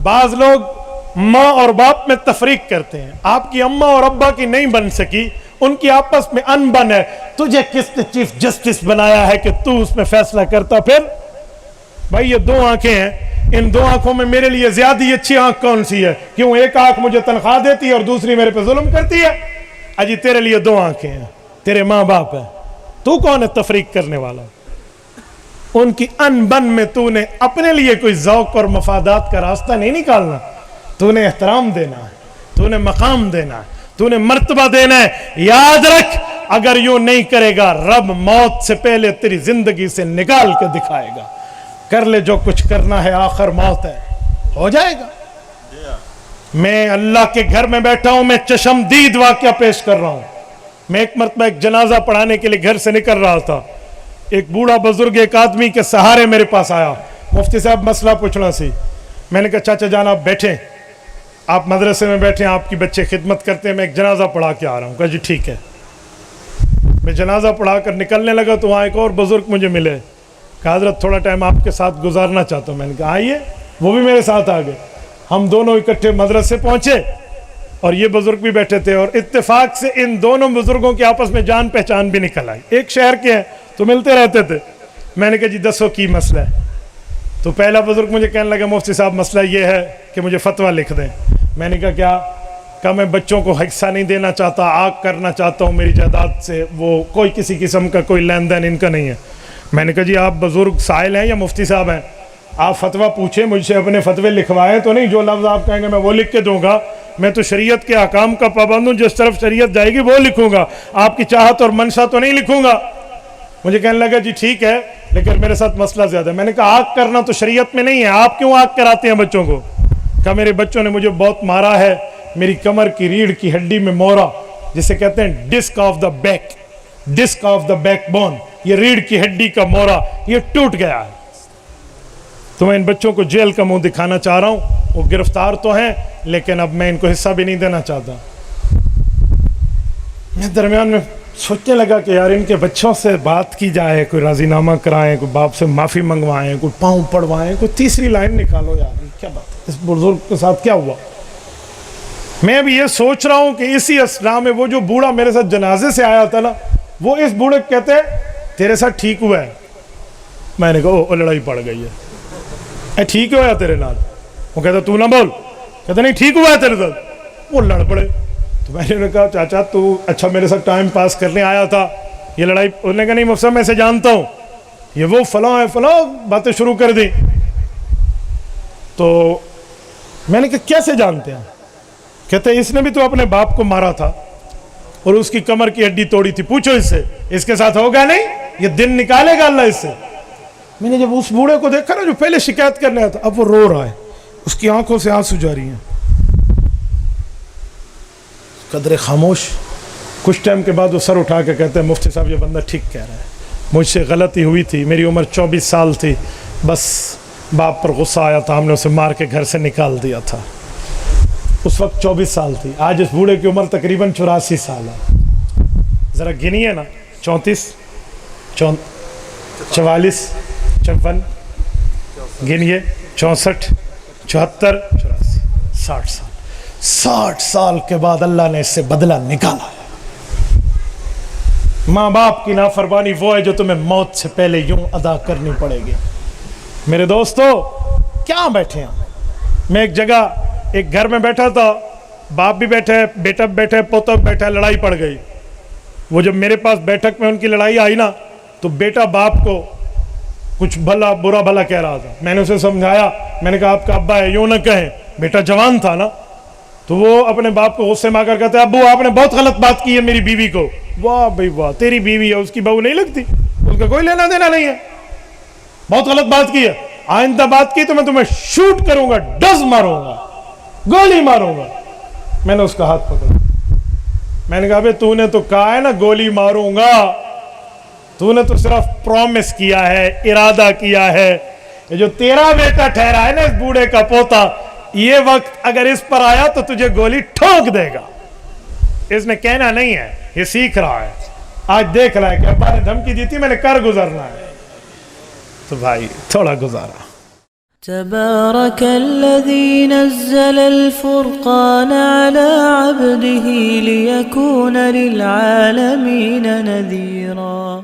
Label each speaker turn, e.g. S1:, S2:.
S1: بعض لوگ ماں اور باپ میں تفریق کرتے ہیں. آپ کی اماں اور ابا کی نہیں بن سکی, ان کی آپس میں ان بن ہے. تجھے کس نے چیف جسٹس بنایا ہے کہ تو اس میں فیصلہ کرتا؟ پھر بھائی یہ دو آنکھیں ہیں, ان دو آنکھوں میں میرے لیے زیادہ اچھی آنکھ کون سی ہے؟ کیوں ایک آنکھ مجھے تنخواہ دیتی ہے اور دوسری میرے پہ ظلم کرتی ہے؟ اجی تیرے لیے دو آنکھیں ہیں, تیرے ماں باپ ہیں, تو کون ہے تفریق کرنے والا؟ ان کی ان بن میں تو نے اپنے لیے کوئی ذوق اور مفادات کا راستہ نہیں نکالنا. تو نے احترام دینا ہے, تو نے مقام دینا ہے, تو نے مرتبہ دینا ہے. یاد رکھ, اگر یوں نہیں کرے گا رب موت سے پہلے تیری زندگی سے نکال کے دکھائے گا. کر لے جو کچھ کرنا ہے, آخر موت ہے, ہو جائے گا. میں اللہ کے گھر میں بیٹھا ہوں, میں چشمدید واقعہ پیش کر رہا ہوں. میں ایک مرتبہ ایک جنازہ پڑھانے کے لیے گھر سے نکل رہا تھا. ایک بوڑھا بزرگ ایک آدمی کے سہارے میرے پاس آیا. مفتی صاحب مسئلہ پوچھنا سی. میں نے کہا چاچا جان آپ بیٹھیں, آپ مدرسے میں بیٹھیں, آپ کی بچے خدمت کرتے ہیں, میں ایک جنازہ پڑھا کے آ رہا ہوں. کہا جی ٹھیک ہے. میں جنازہ پڑھا کر نکلنے لگا تو وہاں ایک اور بزرگ مجھے ملے. کہا حضرت تھوڑا ٹائم آپ کے ساتھ گزارنا چاہتا ہوں. میں نے کہا آئیے. وہ بھی میرے ساتھ آ گئے. ہم دونوں اکٹھے مدرسے پہنچے اور یہ بزرگ بھی بیٹھے تھے, اور اتفاق سے ان دونوں بزرگوں کے آپس میں جان پہچان بھی نکل آئی. ایک شہر کے ہیں تو ملتے رہتے تھے. میں نے کہا جی دسو کی مسئلہ ہے؟ تو پہلا بزرگ مجھے کہنے لگا مفتی صاحب مسئلہ یہ ہے کہ مجھے فتویٰ لکھ دیں. میں نے کہا کیا؟ کہ میں بچوں کو حصہ نہیں دینا چاہتا, آگ کرنا چاہتا ہوں میری جائیداد سے, وہ کوئی کسی قسم کا کوئی لین دین ان کا نہیں ہے. میں نے کہا جی آپ بزرگ سائل ہیں یا مفتی صاحب ہیں؟ آپ فتویٰ پوچھیں, مجھ سے اپنے فتوے لکھوائیں تو نہیں, جو لفظ آپ کہیں گے میں وہ لکھ کے دوں گا. میں تو شریعت کے احکام کا پابند ہوں, جس طرف شریعت جائے گی وہ لکھوں گا, آپ کی چاہت اور منشا تو نہیں لکھوں گا. مجھے کہنے لگا جی ٹھیک ہے لیکن میرے ساتھ مسئلہ زیادہ ہے. میں نے کہا آگ کرنا تو شریعت میں نہیں ہے, آپ کیوں آگ کراتے ہیں بچوں کو؟ کہا میرے بچوں نے مجھے بہت مارا ہے, میری کمر کی ریڑھ کی ہڈی میں مورا, جسے کہتے ہیں disk of the back, disk of the back bone, یہ ریڑھ کی ہڈی کا مورا یہ ٹوٹ گیا ہے. تو میں ان بچوں کو جیل کا منہ دکھانا چاہ رہا ہوں. وہ گرفتار تو ہیں لیکن اب میں ان کو حصہ بھی نہیں دینا چاہتا. میں درمیان میں سوچنے لگا کہ یار ان کے بچوں سے بات کی جائے, کوئی راضی نامہ کرائیں, کوئی باپ سے معافی منگوائیں, کوئی پاؤں پڑوائیں, کوئی تیسری لائن نکالو. یار کیا بات ہے, اس بزرگ کے ساتھ کیا ہوا؟ میں ابھی یہ سوچ رہا ہوں کہ اسی اسنا میں وہ جو بوڑھا میرے ساتھ جنازے سے آیا تھا نا, وہ اس بوڑھے کہتے تیرے ساتھ ٹھیک ہوا ہے. میں نے کہا لڑائی پڑ گئی ہے. ٹھیک ہوا تیرے نال؟ وہ کہتا تو نہ بول. کہتا نہیں ٹھیک ہوا ہے تیرے ساتھ. وہ لڑ پڑے. تو میں نے کہا چاچا تو اچھا میرے ساتھ ٹائم پاس کرنے آیا تھا, یہ لڑائی؟ انہوں نے کہا نہیں مفتی صاحب میں اسے جانتا ہوں, یہ وہ فلاں ہے فلاں, باتیں شروع کر دی. تو میں نے کہا کیسے جانتے ہیں؟ کہتے اس نے بھی تو اپنے باپ کو مارا تھا اور اس کی کمر کی ہڈی توڑی تھی, پوچھو اس سے, اس کے ساتھ ہوگا نہیں, یہ دن نکالے گا اللہ اس سے. میں نے جب اس بوڑھے کو دیکھا نا جو پہلے شکایت کرنے آیا تھا, اب وہ رو رہا ہے, اس کی آنکھوں سے آنسو جاری ہیں. قدر خاموش. کچھ ٹائم کے بعد وہ سر اٹھا کے کہتے ہیں مفتی صاحب یہ بندہ ٹھیک کہہ رہا ہے, مجھ سے غلطی ہوئی تھی, میری عمر 24 سال تھی, بس باپ پر غصہ آیا تھا, ہم نے اسے مار کے گھر سے نکال دیا تھا. اس وقت 24 سال تھی, آج اس بوڑھے کی عمر تقریباً 84 سال ہے. ذرا گنیے نا, 34 44 54 گنیے, 64 74 84 60 سال. 60 سال کے بعد اللہ نے اس سے بدلہ نکالا ہے. ماں باپ کی نافرمانی وہ ہے جو تمہیں موت سے پہلے یوں ادا کرنی پڑے گی. میرے دوستو کیا بیٹھے ہیں؟ میں ایک جگہ ایک گھر میں بیٹھا تھا, باپ بھی بیٹھے, بیٹا بھی بیٹھے, پوتا بھی بیٹھا, لڑائی پڑ گئی. وہ جب میرے پاس بیٹھک میں ان کی لڑائی آئی نا, تو بیٹا باپ کو کچھ بھلا برا بھلا کہہ رہا تھا. میں نے اسے سمجھایا, میں نے کہا آپ کا ابا ہے یوں نہ کہیں, بیٹا جوان تھا نا. تو وہ اپنے باپ کو غصے میں آ کر کہتے ہیں ابو آپ نے بہت غلط بات کی ہے میری بیوی کو. واہ بھائی واہ, تیری بیوی ہے, اس کی بہو نہیں لگتی, اس کا کوئی لینا دینا نہیں ہے, بہت غلط بات کی ہے, آئندہ بات کی تو میں تمہیں شوٹ کروں گا, ڈز ماروں گا, گولی ماروں گا. میں نے اس کا ہاتھ پکڑا, میں نے کہا بھائی تو نے تو کہا ہے نا گولی ماروں گا, تو نے تو صرف پرومس کیا ہے, ارادہ کیا ہے. یہ جو تیرا بیٹا ٹھہرا ہے نا اس بوڑھے کا پوتا, یہ وقت اگر اس پر آیا تو تجھے گولی ٹھونک دے گا. اس نے کہنا نہیں ہے, یہ سیکھ رہا ہے. آج دیکھ رہا ہے کہ ابا نے دھمکی دی تھی, میں نے کر گزرنا ہے, تو بھائی تھوڑا گزارا.
S2: تبارك الذي نزل الفرقان على عبده ليكون للعالمين نذيرا